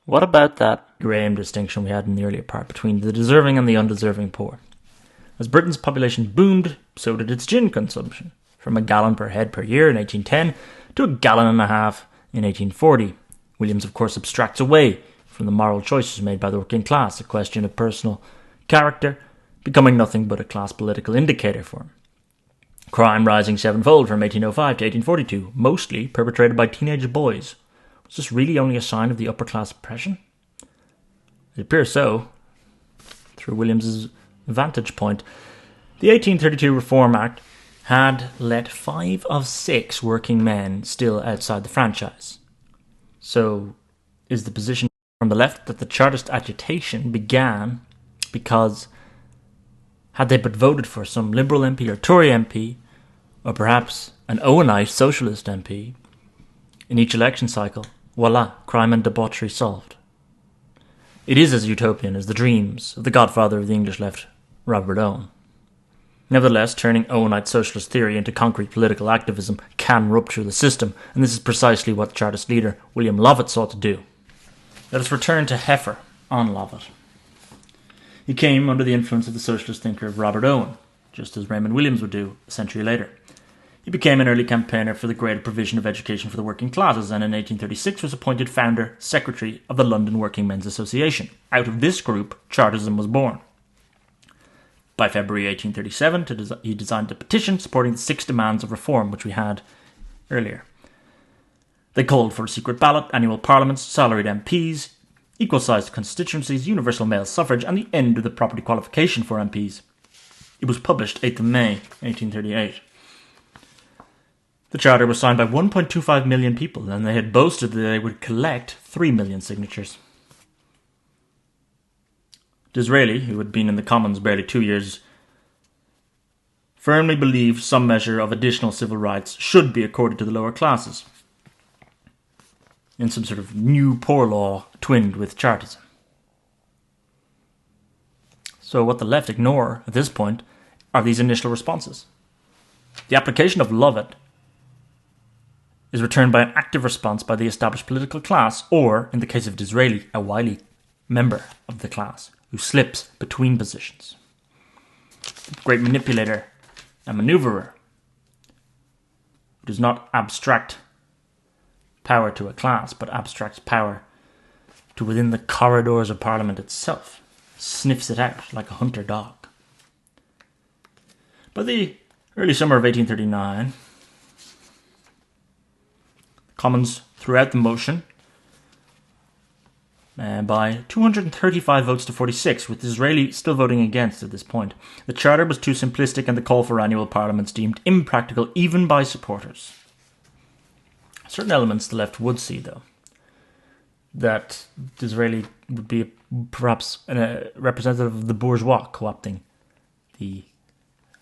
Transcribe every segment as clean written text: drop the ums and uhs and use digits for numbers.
What about that Graham distinction we had in the earlier part between the deserving and the undeserving poor? As Britain's population boomed, so did its gin consumption, from a gallon per head per year in 1810 to a gallon and a half in 1840. Williams, of course, abstracts away from the moral choices made by the working class, a question of personal character, becoming nothing but a class political indicator for him. Crime rising sevenfold from 1805 to 1842, mostly perpetrated by teenage boys. Was this really only a sign of the upper class oppression? It appears so, through Williams's vantage point. The 1832 Reform Act had let 5 of 6 working men still outside the franchise. So, is the position from the left that the Chartist agitation began because, had they but voted for some Liberal MP or Tory MP, or perhaps an Owenite Socialist MP, in each election cycle, voila, crime and debauchery solved? It is as utopian as the dreams of the godfather of the English left, Robert Owen. Nevertheless, turning Owenite socialist theory into concrete political activism can rupture the system, and this is precisely what Chartist leader William Lovett sought to do. Let us return to Heffer on Lovett. He came under the influence of the socialist thinker Robert Owen, just as Raymond Williams would do a century later. He became an early campaigner for the greater provision of education for the working classes, and in 1836 was appointed founder secretary of the London Working Men's Association. Out of this group, Chartism was born. By February 1837, he designed a petition supporting the 6 demands of reform, which we had earlier. They called for a secret ballot, annual parliaments, salaried MPs, equal-sized constituencies, universal male suffrage, and the end of the property qualification for MPs. It was published 8th of May 1838. The charter was signed by 1.25 million people, and they had boasted that they would collect 3 million signatures. Disraeli, who had been in the Commons barely 2 years, firmly believed some measure of additional civil rights should be accorded to the lower classes, in some sort of new poor law twinned with Chartism. So what the left ignore at this point are these initial responses. The application of Lovett is returned by an active response by the established political class, or, in the case of Disraeli, a wily member of the class who slips between positions. The great manipulator and maneuverer who does not abstract power to a class, but abstracts power to within the corridors of Parliament itself, sniffs it out like a hunter dog. By the early summer of 1839, Commons threw out the motion by 235 votes to 46, with Disraeli still voting against at this point. The charter was too simplistic and the call for annual parliaments deemed impractical even by supporters. Certain elements the left would see, though, that Disraeli would be perhaps a representative of the bourgeois co-opting the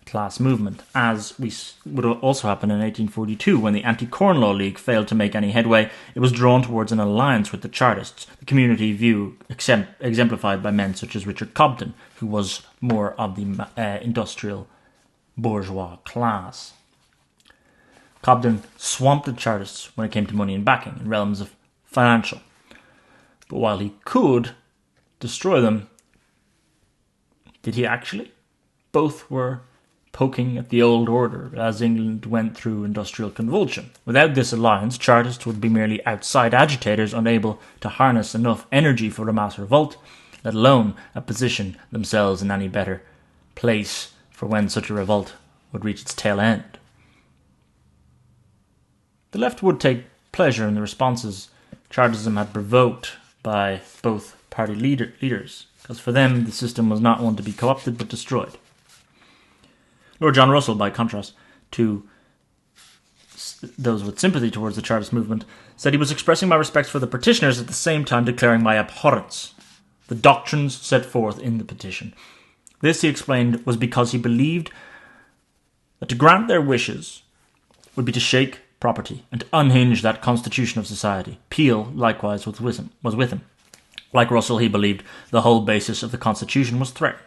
class movement, as would also happen in 1842 when the Anti-Corn Law League failed to make any headway. It was drawn towards an alliance with the Chartists, the community view exemplified by men such as Richard Cobden, who was more of the industrial bourgeois class. Cobden swamped the Chartists when it came to money and backing in realms of financial. But while he could destroy them, did he actually? Both were poking at the old order as England went through industrial convulsion. Without this alliance, Chartists would be merely outside agitators unable to harness enough energy for a mass revolt, let alone position themselves in any better place for when such a revolt would reach its tail end. The left would take pleasure in the responses Chartism had provoked by both party leaders, because for them the system was not one to be co-opted but destroyed. Lord John Russell, by contrast to those with sympathy towards the Chartist movement, said he was expressing my respect for the petitioners at the same time declaring my abhorrence the doctrines set forth in the petition. This, he explained, was because he believed that to grant their wishes would be to shake property and to unhinge that constitution of society. Peel, likewise, was with him. Like Russell, he believed the whole basis of the Constitution was threatened.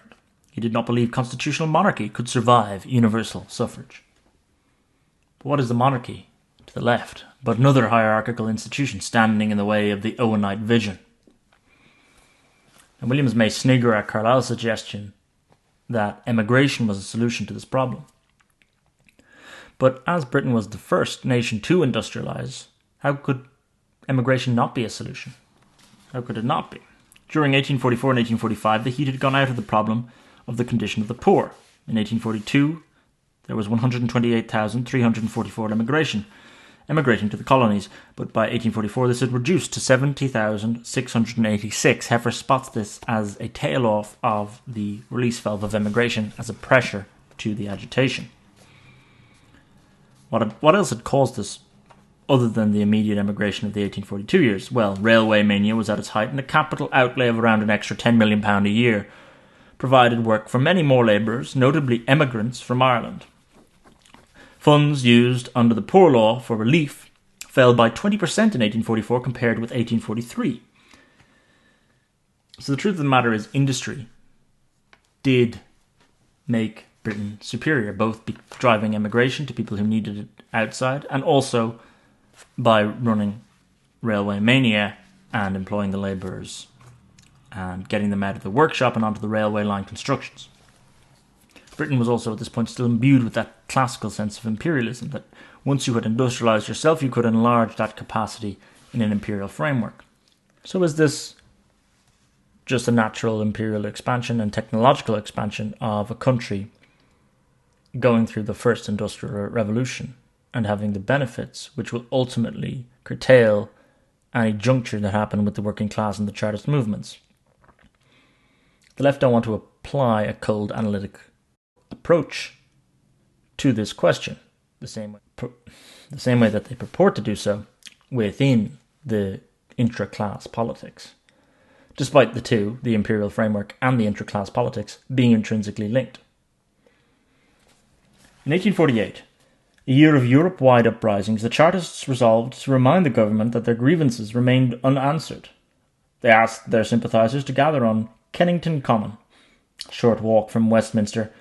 He did not believe constitutional monarchy could survive universal suffrage. But what is the monarchy to the left but another hierarchical institution standing in the way of the Owenite vision? And Williams may snigger at Carlyle's suggestion that emigration was a solution to this problem. But as Britain was the first nation to industrialise, how could emigration not be a solution? How could it not be? During 1844 and 1845, the heat had gone out of the problem of the condition of the poor. In 1842, there was 128,344 emigrating to the colonies, but by 1844 this had reduced to 70,686. Heffer spots this as a tail off of the release valve of emigration as a pressure to the agitation. What else had caused this other than the immediate emigration of the 1842 years? Well, railway mania was at its height, and a capital outlay of around an extra £10 million a year provided work for many more labourers, notably emigrants from Ireland. Funds used under the Poor Law for relief fell by 20% in 1844 compared with 1843. So the truth of the matter is industry did make Britain superior, both driving emigration to people who needed it outside and also by running railway mania and employing the labourers and getting them out of the workshop and onto the railway line constructions. Britain was also at this point still imbued with that classical sense of imperialism, that once you had industrialised yourself, you could enlarge that capacity in an imperial framework. So is this just a natural imperial expansion and technological expansion of a country going through the first industrial revolution and having the benefits which will ultimately curtail any juncture that happened with the working class and the Chartist movements? The left don't want to apply a cold analytic approach to this question, the same way that they purport to do so within the intra-class politics, despite the two, the imperial framework and the intra-class politics, being intrinsically linked. In 1848, a year of Europe-wide uprisings, the Chartists resolved to remind the government that their grievances remained unanswered. They asked their sympathisers to gather on Kennington Common, a short walk from Westminster,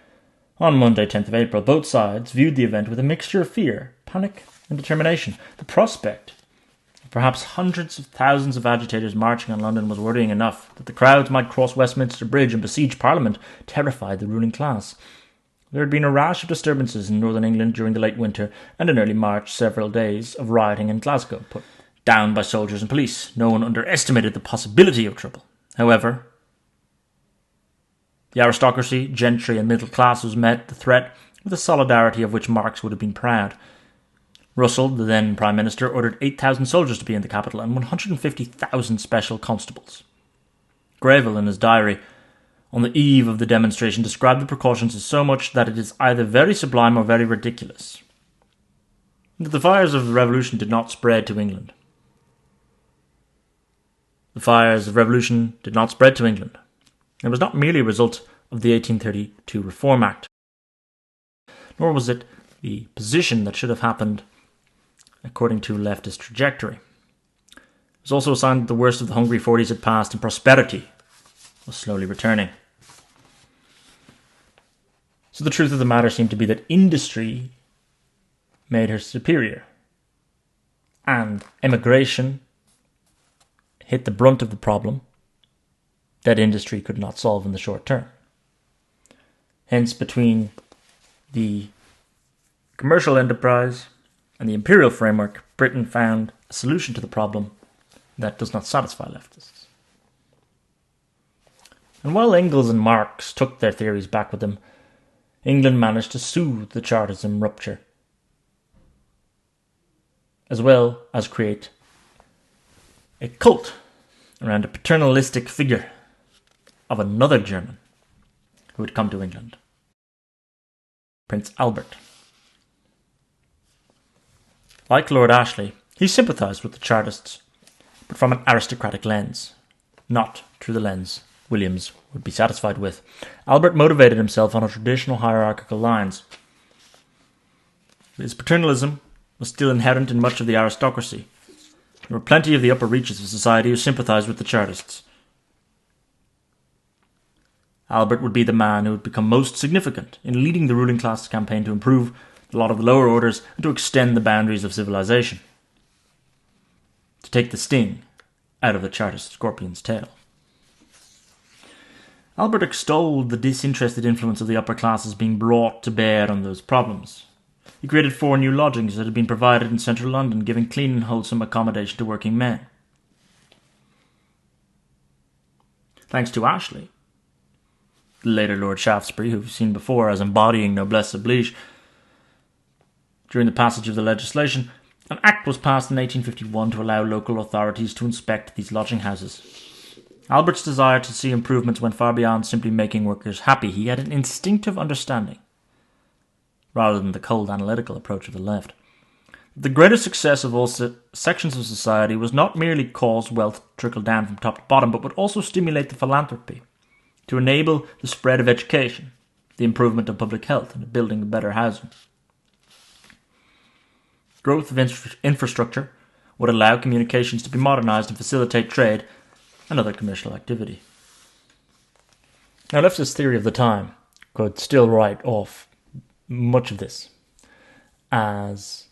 on Monday, 10th of April. Both sides viewed the event with a mixture of fear, panic and determination. The prospect of perhaps hundreds of thousands of agitators marching on London was worrying enough. That the crowds might cross Westminster Bridge and besiege Parliament terrified the ruling class. There had been a rash of disturbances in northern England during the late winter, and in early March several days of rioting in Glasgow, put down by soldiers and police. No one underestimated the possibility of trouble. However, the aristocracy, gentry and middle classes met the threat with a solidarity of which Marx would have been proud. Russell, the then Prime Minister, ordered 8,000 soldiers to be in the capital and 150,000 special constables. Greville, in his diary, on the eve of the demonstration, described the precautions as so much that it is either very sublime or very ridiculous. But the fires of the revolution did not spread to England. The fires of revolution did not spread to England. It was not merely a result of the 1832 Reform Act, nor was it the position that should have happened according to leftist trajectory. It was also a sign that the worst of the hungry 40s had passed and prosperity was slowly returning. So the truth of the matter seemed to be that industry made her superior, and emigration hit the brunt of the problem that industry could not solve in the short term. Hence, between the commercial enterprise and the imperial framework, Britain found a solution to the problem that does not satisfy leftists. And while Engels and Marx took their theories back with them, England managed to soothe the Chartism rupture, as well as create a cult around a paternalistic figure of another German who had come to England, Prince Albert. Like Lord Ashley, he sympathised with the Chartists, but from an aristocratic lens, not through the lens Williams would be satisfied with. Albert motivated himself on a traditional hierarchical lines. His paternalism was still inherent in much of the aristocracy. There were plenty of the upper reaches of society who sympathised with the Chartists. Albert would be the man who would become most significant in leading the ruling class campaign to improve the lot of the lower orders and to extend the boundaries of civilization, to take the sting out of the Chartist scorpion's tail. Albert extolled the disinterested influence of the upper classes being brought to bear on those problems. He created 4 new lodgings that had been provided in central London, giving clean and wholesome accommodation to working men. Thanks to Ashley, later Lord Shaftesbury, who we've seen before as embodying noblesse oblige, during the passage of the legislation, an act was passed in 1851 to allow local authorities to inspect these lodging houses. Albert's desire to see improvements went far beyond simply making workers happy. He had an instinctive understanding, rather than the cold analytical approach of the left. The greatest success of all sections of society was not merely cause wealth trickle down from top to bottom, but would also stimulate the philanthropy to enable the spread of education, the improvement of public health, and the building of better housing. Growth of infrastructure would allow communications to be modernised and facilitate trade and other commercial activity. Now, leftist theory of the time could still write off much of this as,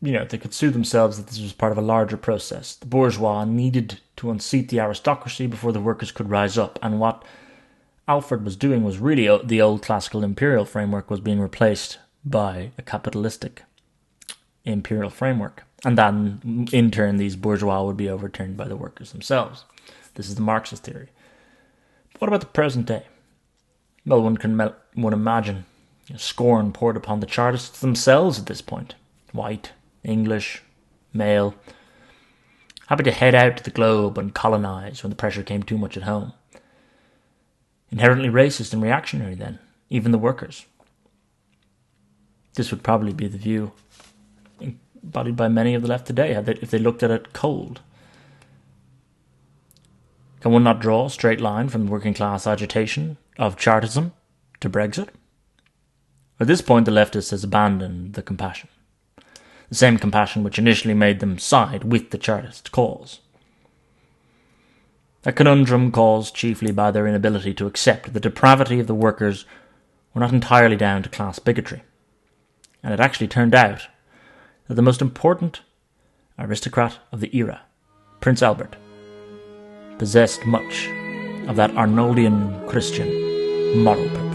they could sue themselves that this was part of a larger process. The bourgeois needed to unseat the aristocracy before the workers could rise up, and what Alfred was doing was really the old classical imperial framework was being replaced by a capitalistic imperial framework. And then, in turn, these bourgeois would be overturned by the workers themselves. This is the Marxist theory. But what about the present day? Well, one can imagine scorn poured upon the Chartists themselves at this point. White, English, male. Happy to head out to the globe and colonise when the pressure came too much at home. Inherently racist and reactionary then, even the workers. This would probably be the view embodied by many of the left today, if they looked at it cold. Can one not draw a straight line from the working class agitation of Chartism to Brexit? At this point, the leftist has abandoned the compassion. The same compassion which initially made them side with the Chartist cause. A conundrum caused chiefly by their inability to accept the depravity of the workers were not entirely down to class bigotry. And it actually turned out that the most important aristocrat of the era, Prince Albert, possessed much of that Arnoldian Christian moral purpose.